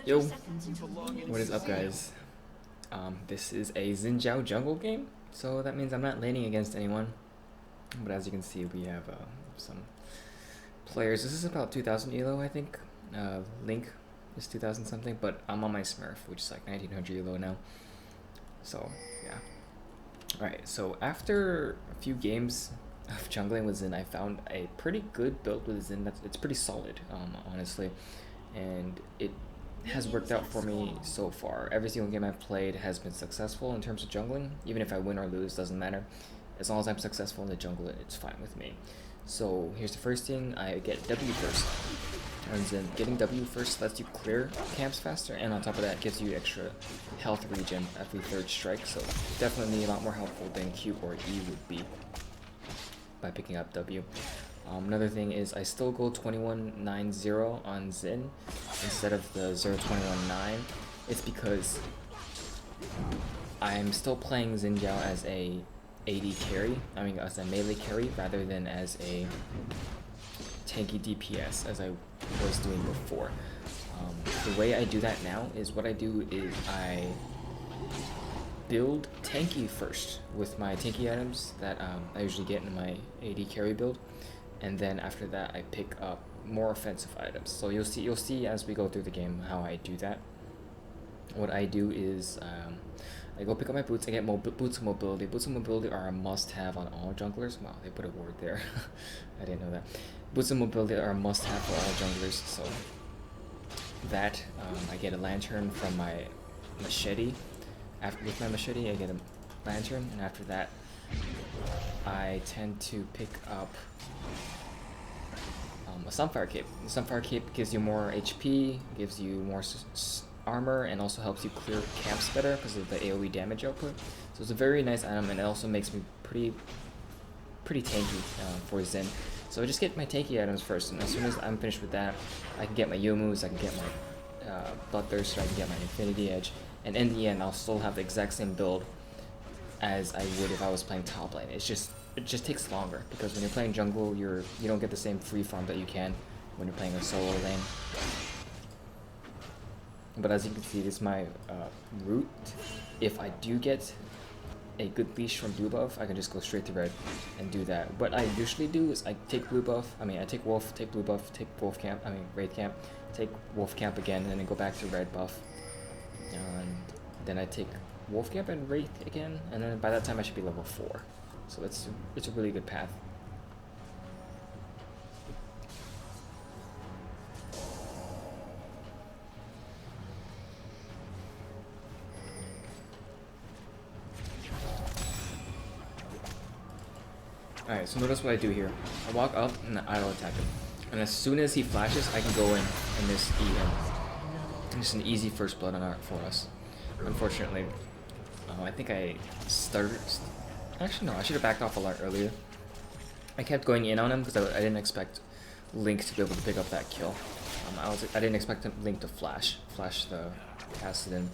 Yo, what is up guys? This is a Xinjiao jungle game, so that means I'm not laning against anyone. But as you can see, we have some players. This is about 2000 elo, I think. Link is 2000 something, but I'm on my Smurf, which is like 1900 elo now. So, yeah. Alright, so after a few games of jungling with Xin, I found a pretty good build with Xin. It's pretty solid, honestly. And it has worked out for me so far. Every single game I've played has been successful in terms of jungling. Even if I win or lose, doesn't matter. As long as I'm successful in the jungle, it's fine with me. So here's the first thing, I get W first. And then getting W first lets you clear camps faster, and on top of that gives you extra health regen every third strike, so definitely a lot more helpful than Q or E would be by picking up W. Another thing is I still go 21-9-0 on Xin instead of the 0-21-9. It's because I'm still playing Xinjiao as a AD carry, as a melee carry rather than as a tanky DPS as I was doing before. The way I do that now is what I do is I build tanky first with my tanky items that I usually get in my AD carry build, and then after that I pick up more offensive items. So you'll see as we go through the game how I do that. What I do is I go pick up my boots. I get boots of mobility. Boots of mobility are a must-have on all junglers. Wow, they put a word there. I didn't know that. Boots of mobility are a must-have for all junglers. So that I get a lantern from my machete. With my machete, I get a lantern, and after that, I tend to pick up a Sunfire Cape. The Sunfire Cape gives you more HP, gives you more armor, and also helps you clear camps better because of the AoE damage output. So it's a very nice item, and it also makes me pretty tanky for Xin. So I just get my tanky items first, and as soon as I'm finished with that, I can get my Youmu's, I can get my Bloodthirster, I can get my Infinity Edge, and in the end, I'll still have the exact same build as I would if I was playing top lane. It just takes longer because when you're playing jungle, you don't get the same free farm that you can when you're playing a solo lane. But as you can see, this is my route. If I do get a good leash from blue buff, I can just go straight to red and do that. What I usually do is I take blue buff, I take wolf, take blue buff, take wolf camp, raid camp, take wolf camp again, and then go back to red buff. And then I take wolf camp and raid again, and then by that time I should be level 4. So it's a really good path. Alright, so notice what I do here. I walk up and I will attack him. And as soon as he flashes, I can go in and just eat him. It's an easy first blood for us. Unfortunately, I think I started... Actually, no, I should have backed off a lot earlier. I kept going in on him because I didn't expect Link to be able to pick up that kill. I didn't expect Link to flash the Kassadin.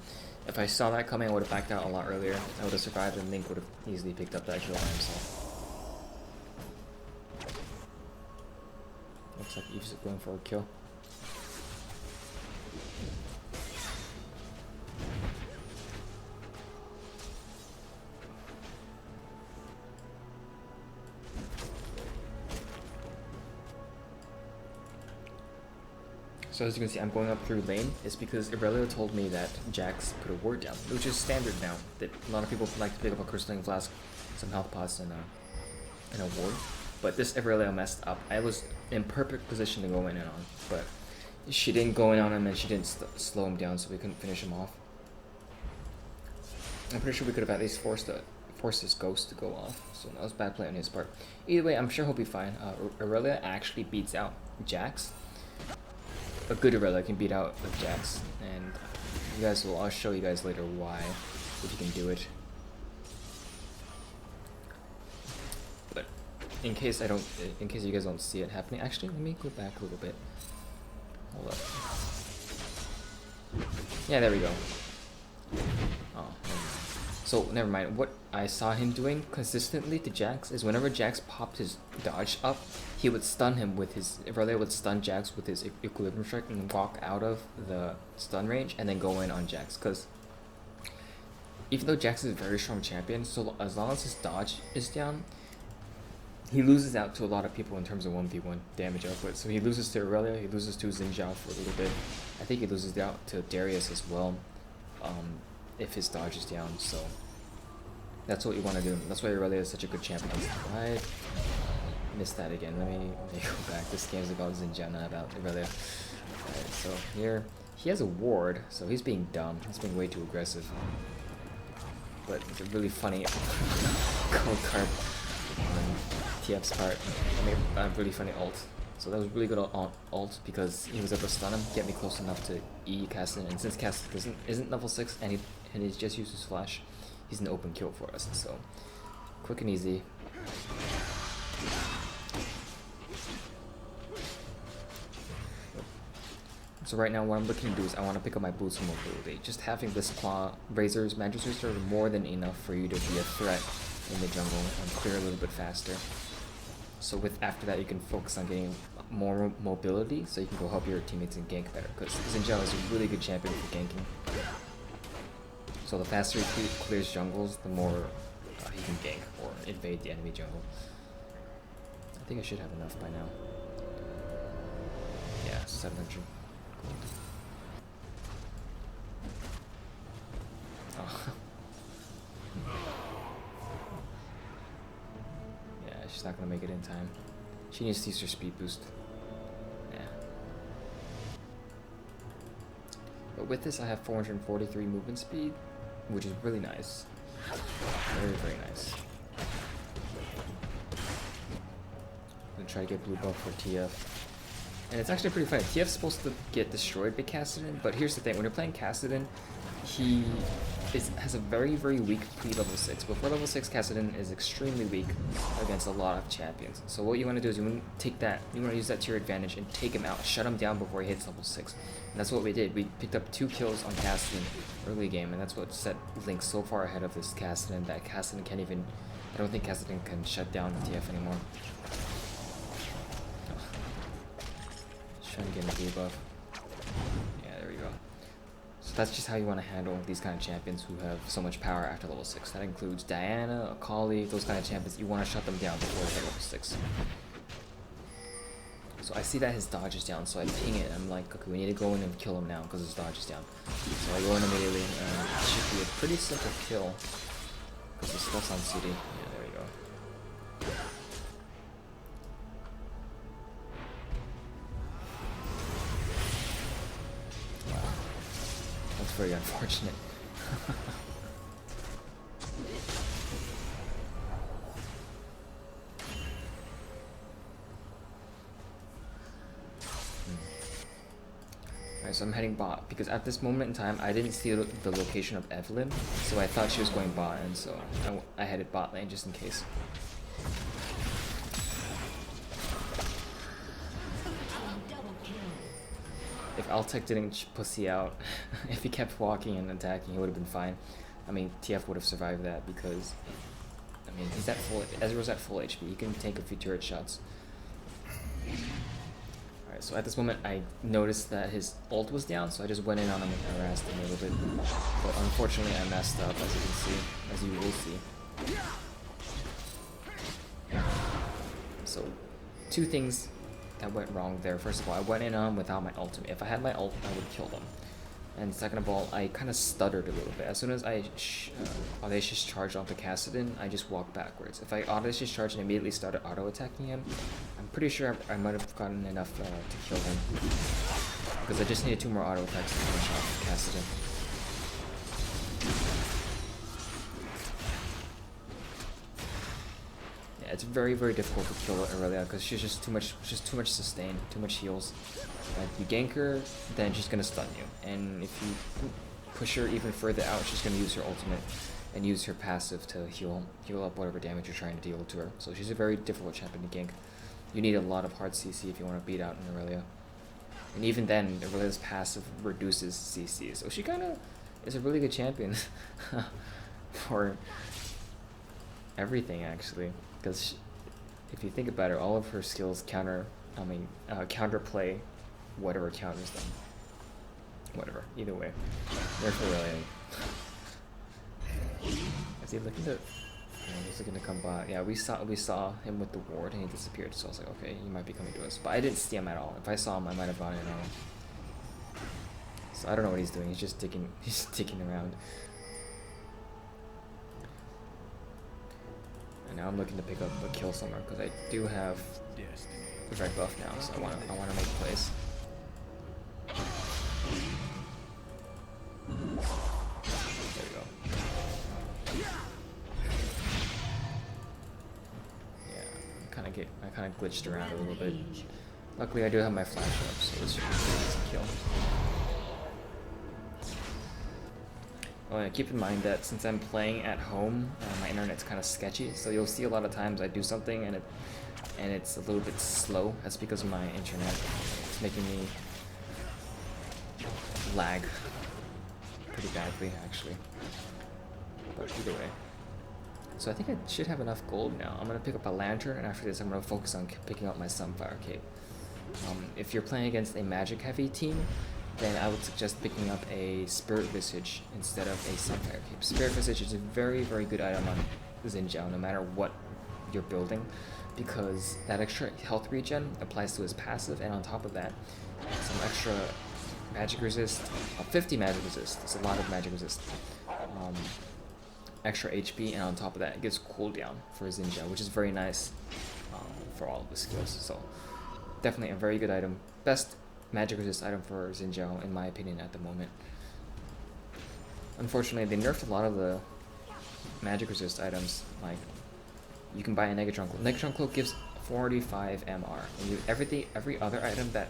If I saw that coming, I would have backed out a lot earlier. I would have survived, and Link would have easily picked up that kill by himself. Looks like Eve's going for a kill. So as you can see, I'm going up through lane. It's because Irelia told me that Jax put a ward down, which is standard now. That a lot of people like to pick up a crystalline flask, some health pots, and a ward. But this Irelia messed up. I was in perfect position to go in and on, but she didn't go in on him, and she didn't slow him down, so we couldn't finish him off. I'm pretty sure we could have at least forced his ghost to go off. So that was bad play on his part. Either way, I'm sure he'll be fine. Irelia actually beats out Jax. A good Irelia can beat out with Jax, and I'll show you guys later why, if you can do it. But in case you guys don't see it happening, actually let me go back a little bit. Hold up. Yeah, there we go. Oh, So never mind. What I saw him doing consistently to Jax is whenever Jax popped his dodge up, he would stun him with his Irelia would stun Jax with his equilibrium strike and walk out of the stun range and then go in on Jax. Because even though Jax is a very strong champion, so as long as his dodge is down, he loses out to a lot of people in terms of 1v1 damage output. So he loses to Irelia, he loses to Xin Zhao for a little bit. I think he loses out to Darius as well. If his dodge is down, so that's what you want to do. That's why Irelia is such a good champion. I missed that again. Let me go back. This game's about Xin Zhao, not about Irelia. Alright, so here he has a ward, so he's being dumb. He's being way too aggressive. But it's a really funny cold card on TF's part. I mean, a really funny ult. So that was really good ult because he was able to stun him, get me close enough to E Cassidy, and since Cassidy isn't level 6 and he's just used his flash, he's an open kill for us. So quick and easy. So right now what I'm looking to do is I want to pick up my boots of mobility. Just having this claw, razors, magic resistor are more than enough for you to be a threat in the jungle and clear a little bit faster. So after that you can focus on getting more mobility so you can go help your teammates and gank better, because Xin Zhao is a really good champion for ganking. So the faster he clears jungles, the more he can gank or invade the enemy jungle. I think I should have enough by now. Yeah, 700 gold. Oh. Yeah, she's not gonna make it in time. She needs to use her speed boost. Yeah. But with this I have 443 movement speed, which is really nice. Very, very nice. I'm gonna try to get blue buff for TF. And it's actually pretty funny. TF's supposed to get destroyed by Kassadin, but here's the thing. When you're playing Kassadin, he has a very, very weak pre-level 6. Before level 6, Kassadin is extremely weak against a lot of champions. So what you want to do is you want to take that, you want to use that to your advantage and take him out, shut him down before he hits level 6. And that's what we did. We picked up 2 kills on Kassadin early game, and that's what set Link so far ahead of this Kassadin that Kassadin can't even, I don't think Kassadin can shut down the TF anymore. Trying to get a debuff. Yeah, there we go. So that's just how you want to handle these kind of champions who have so much power after level 6. That includes Diana, Akali, those kind of champions. You want to shut them down before they hit level 6. So I see that his dodge is down, so I ping it. I'm like, okay, we need to go in and kill him now because his dodge is down. So I go in immediately, and it should be a pretty simple kill because the stuff's on CD. Yeah, there we go. That's very unfortunate. Alright, so I'm heading bot because at this moment in time I didn't see the location of Evelyn, so I thought she was going bot, and so I headed bot lane just in case. If Altec didn't pussy out, if he kept walking and attacking, he would have been fine. I mean, TF would have survived that because, I mean, he's at full, Ezreal's at full HP. He can take a few turret shots. Alright, so at this moment, I noticed that his ult was down, so I just went in on him and harassed him a little bit. But unfortunately, I messed up, as you can see, as you will see. So, 2 things that went wrong there. First of all, I went in on him without my ultimate. If I had my ult, I would kill them. And second of all, I kind of stuttered a little bit. As soon as I audacious charged onto Kassadin, I just walked backwards. If I audacious charged and immediately started auto-attacking him, I'm pretty sure I might have gotten enough to kill him. Because I just needed 2 more auto-attacks to finish off Kassadin. Yeah, it's very, very difficult to kill Irelia because she's just too much sustain, too much heals. You gank her, then she's gonna stun you, and if you push her even further out, she's gonna use her ultimate and use her passive to heal up whatever damage you're trying to deal to her. So she's a very difficult champion to gank. You need a lot of hard CC if you want to beat out an Irelia. And even then, Aurelia's passive reduces CC, so she kind of is a really good champion. for everything actually, because if you think about it, all of her skills counterplay whatever counters them. Whatever, either way. Therefore, really. Is he looking to? Yeah, he's looking to come bot. Yeah, we saw him with the ward and he disappeared. So I was like, okay, he might be coming to us. But I didn't see him at all. If I saw him, I might have gone in on him. So I don't know what he's doing. He's just digging. He's digging around. And now I'm looking to pick up a kill somewhere because I do have the red buff now. So I want to make plays. There we go. I kind of glitched around a little bit. Luckily, I do have my flash up, so this should be an easy kill. Oh yeah, keep in mind that since I'm playing at home, my internet's kind of sketchy, so you'll see a lot of times I do something and it's a little bit slow. That's because of my internet. It's making me lag pretty badly, actually. But either way. So I think I should have enough gold now. I'm going to pick up a lantern, and after this I'm going to focus on picking up my Sunfire Cape. If you're playing against a magic heavy team, then I would suggest picking up a Spirit Visage instead of a Sunfire Cape. Spirit Visage is a very, very good item on Xin Zhao, no matter what you're building, because that extra health regen applies to his passive, and on top of that, some extra magic resist, 50 magic resist. That's a lot of magic resist. Extra HP, and on top of that it gives cooldown for Xin Zhao, which is very nice for all of the skills. So definitely a very good item. Best magic resist item for Xin Zhao in my opinion at the moment. Unfortunately, they nerfed a lot of the magic resist items. Like, you can buy a Negatron Cloak. Negatron Cloak gives 45 MR. And every other item that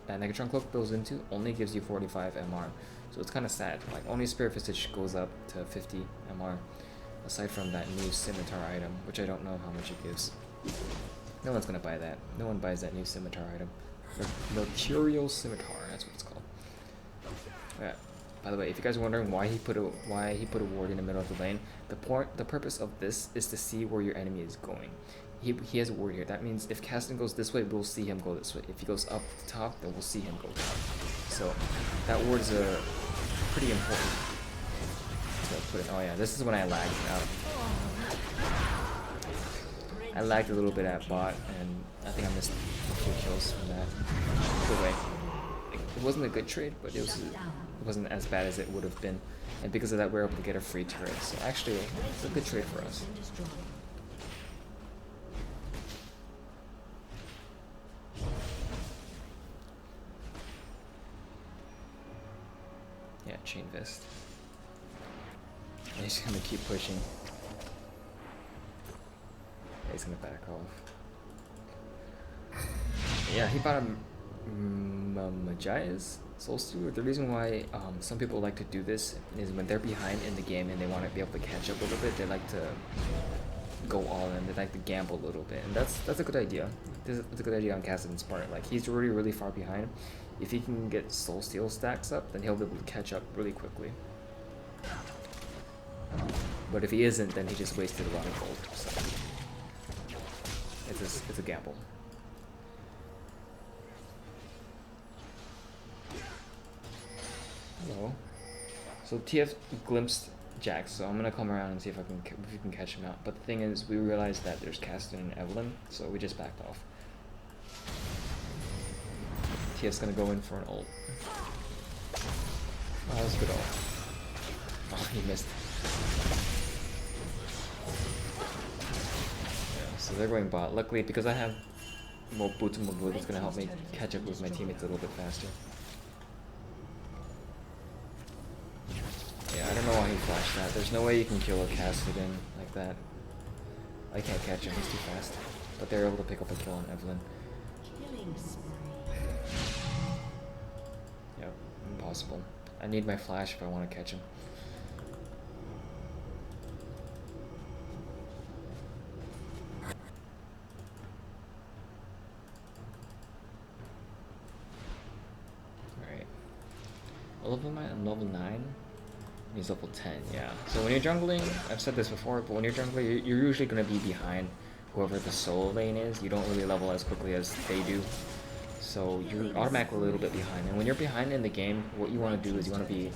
Negatron Cloak goes into only gives you 45 MR. So it's kind of sad. Like, only Spirit Visage goes up to 50 MR. Aside from that new Scimitar item, which I don't know how much it gives. No one's gonna buy that. No one buys that new Scimitar item. Mercurial Scimitar, that's what it's called. Yeah. By the way, if you guys are wondering why he put a ward in the middle of the lane, the purpose of this is to see where your enemy is going. He has a ward here. That means if Caston goes this way, we'll see him go this way. If he goes up the top, then we'll see him go down. So that ward is pretty important to put in. Oh yeah, this is when I lagged out. I lagged a little bit at bot, and I think I missed a few kills from that. Either way, it wasn't a good trade, but it wasn't as bad as it would have been. And because of that, we were able to get a free turret. So actually, it's a good trade for us. Yeah, Chain Vest. And he's gonna keep pushing. Yeah, he's gonna back off. Yeah, he bought a Majia's Soul Stealer. The reason why some people like to do this is when they're behind in the game and they want to be able to catch up a little bit, they like to go all in. They like to gamble a little bit, and that's a good idea. It's a good idea on Cassidon's part. Like, he's already really far behind. If he can get Soul Steal stacks up, then he'll be able to catch up really quickly. But if he isn't, then he just wasted a lot of gold. So it's a gamble. Hello. So TF glimpsed Jax, so I'm gonna come around and see if we can catch him out. But the thing is, we realized that there's Caston and Evelyn, so we just backed off. TF's gonna go in for an ult. Oh, that was a good ult. Oh, he missed. Yeah, so they're going bot. Luckily, because I have more boots and more blue, it's gonna help me catch up with my teammates a little bit faster. Yeah, I don't know why he flashed that. There's no way you can kill a Cassidon like that. I can't catch him, he's too fast. But they're able to pick up a kill on Evelyn. Yep, impossible. I need my flash if I want to catch him. Alright. All of them at level 9. He's level 10, yeah. So when you're jungling, I've said this before, but when you're jungling, you're usually going to be behind whoever the solo lane is. You don't really level as quickly as they do. So you're automatically a little bit behind. And when you're behind in the game, what you want to do is you want to be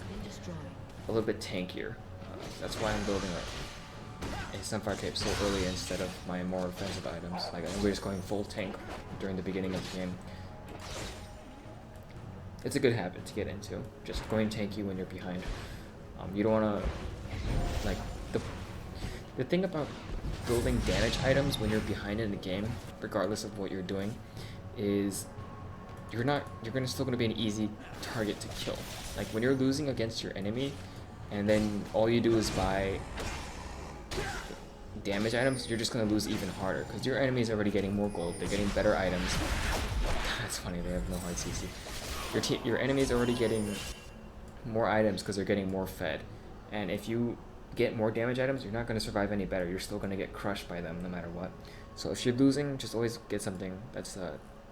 a little bit tankier. That's why I'm building a Sunfire Cape so early instead of my more offensive items. Like we're just going full tank during the beginning of the game. It's a good habit to get into, just going tanky when you're behind. You don't want to, like, the thing about building damage items when you're behind in the game, regardless of what you're doing, is you're still gonna be an easy target to kill. Like when you're losing against your enemy, and then all you do is buy damage items, you're just gonna lose even harder because your enemy is already getting more gold. They're getting better items. That's funny. They have no hard CC. Your enemy is already getting more items because they're getting more fed, and if you get more damage items, you're not going to survive any better. You're still going to get crushed by them no matter what. So if you're losing, just always get something that's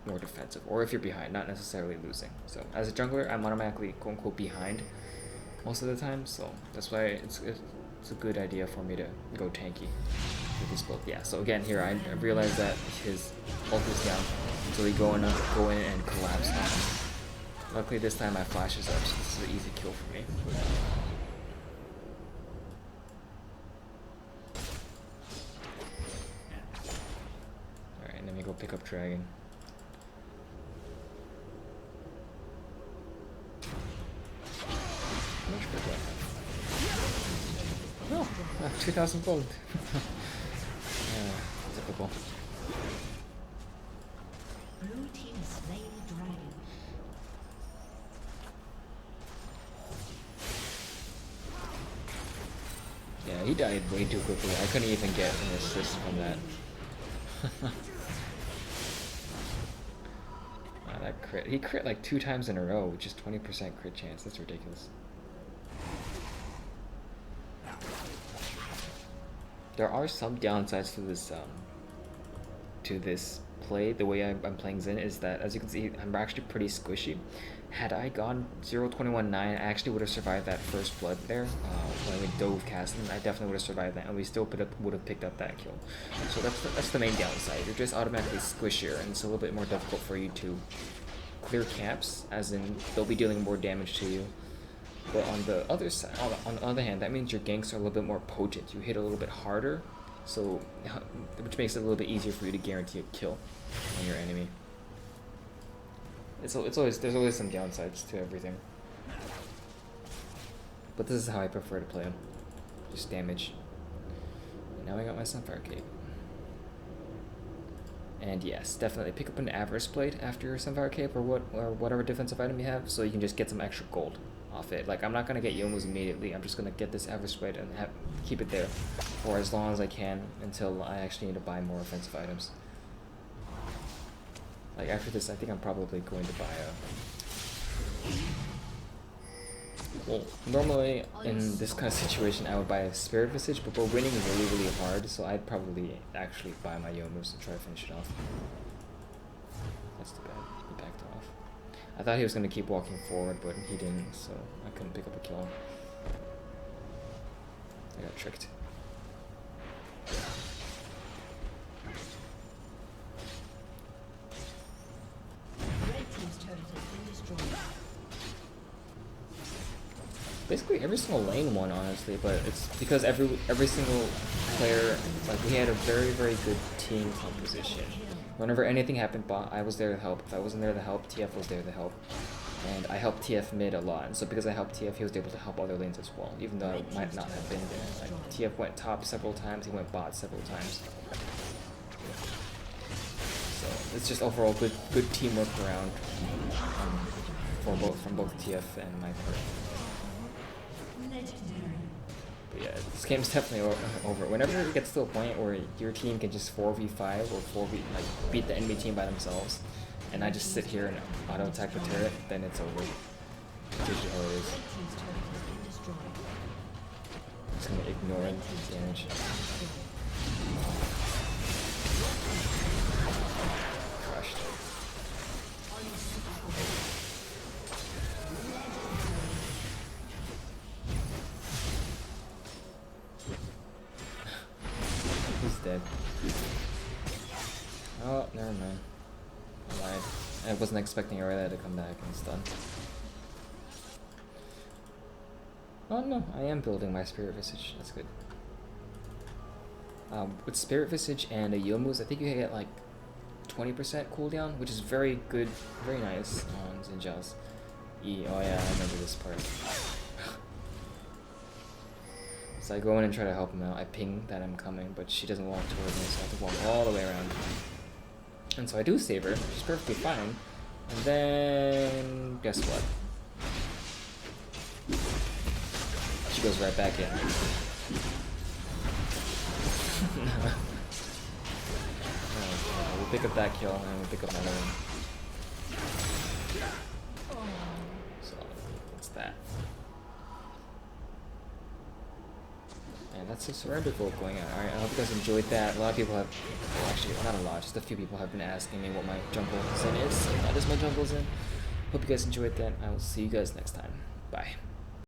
more defensive, or if you're behind, not necessarily losing. So as a jungler, I'm automatically quote-unquote behind most of the time, so that's why it's a good idea for me to go tanky with this build. Yeah, so again here, I realized that his ult is down, so we go in and collapse on him. Luckily this time my flash is up, so this is an easy kill for me. Alright, let me go pick up Dragon. How much gold do I have? Oh, 2,000 gold. Typical. Blue team slain the dragon. Yeah, he died way too quickly. I couldn't even get an assist from that. Wow, that crit. He crit like 2 times in a row, which is 20% crit chance. That's ridiculous. There are some downsides to this play. The way I'm playing Xin is that, as you can see, I'm actually pretty squishy. Had I gone 0-21-9, I actually would have survived that first blood there. When we dove casting, I definitely would have survived that, and we still would have picked up that kill. So that's the main downside. You're just automatically squishier, and it's a little bit more difficult for you to clear camps, as in they'll be dealing more damage to you. But on the other side, on the other hand, that means your ganks are a little bit more potent. You hit a little bit harder, so which makes it a little bit easier for you to guarantee a kill on your enemy. There's always some downsides to everything, but this is how I prefer to play him. Just damage. And now I got my Sunfire Cape. And yes, definitely pick up an Avarice Blade after your Sunfire Cape or whatever defensive item you have, so you can just get some extra gold off it. Like, I'm not gonna get Youmuu's immediately. I'm just gonna get this Avarice Blade and keep it there for as long as I can until I actually need to buy more offensive items. Like after this, I think I'm probably going to buy a... Well, normally in this kind of situation, I would buy a Spirit Visage, but we're winning really hard, so I'd probably actually buy my Youmuu's and try to finish it off. That's too bad. He backed off. I thought he was going to keep walking forward, but he didn't, so I couldn't pick up a kill. I got tricked. Basically every single lane won, honestly, but it's because every single player, like, we had a very good team composition. Whenever anything happened bot, I was there to help. If I wasn't there to help, TF was there to help. And I helped TF mid a lot, and so because I helped TF, he was able to help other lanes as well, even though I might not have been there. Like, TF went top several times, he went bot several times. So it's just overall good teamwork around from both TF and my part. But yeah, this game's definitely over. Whenever it gets to a point where your team can just 4v5 or 4v, like, beat the enemy team by themselves, and I just sit here and auto attack the turret, then it's over. That's usually how it is. I'm just gonna ignore the damage. Crushed. dead. Oh, never mind. I lied. I wasn't expecting Aurelia to come back and stun. Oh no, I am building my Spirit Visage. That's good. With Spirit Visage and a Youmuu's, I think you get like 20% cooldown, which is very good, very nice on Xin E. Oh yeah, I remember this part. So I go in and try to help him out. I ping that I'm coming, but she doesn't walk towards me, so I have to walk all the way around. And so I do save her. She's perfectly fine. And then guess what? She goes right back in. We'll pick up that kill and we'll pick up another one. So what's that? And that's a surrender vote going on. Alright, I hope you guys enjoyed that. A lot of people have, well, actually not a lot, just a few people have been asking me what my jungle Zen is. So that is my jungle Zen. Hope you guys enjoyed that. I will see you guys next time. Bye.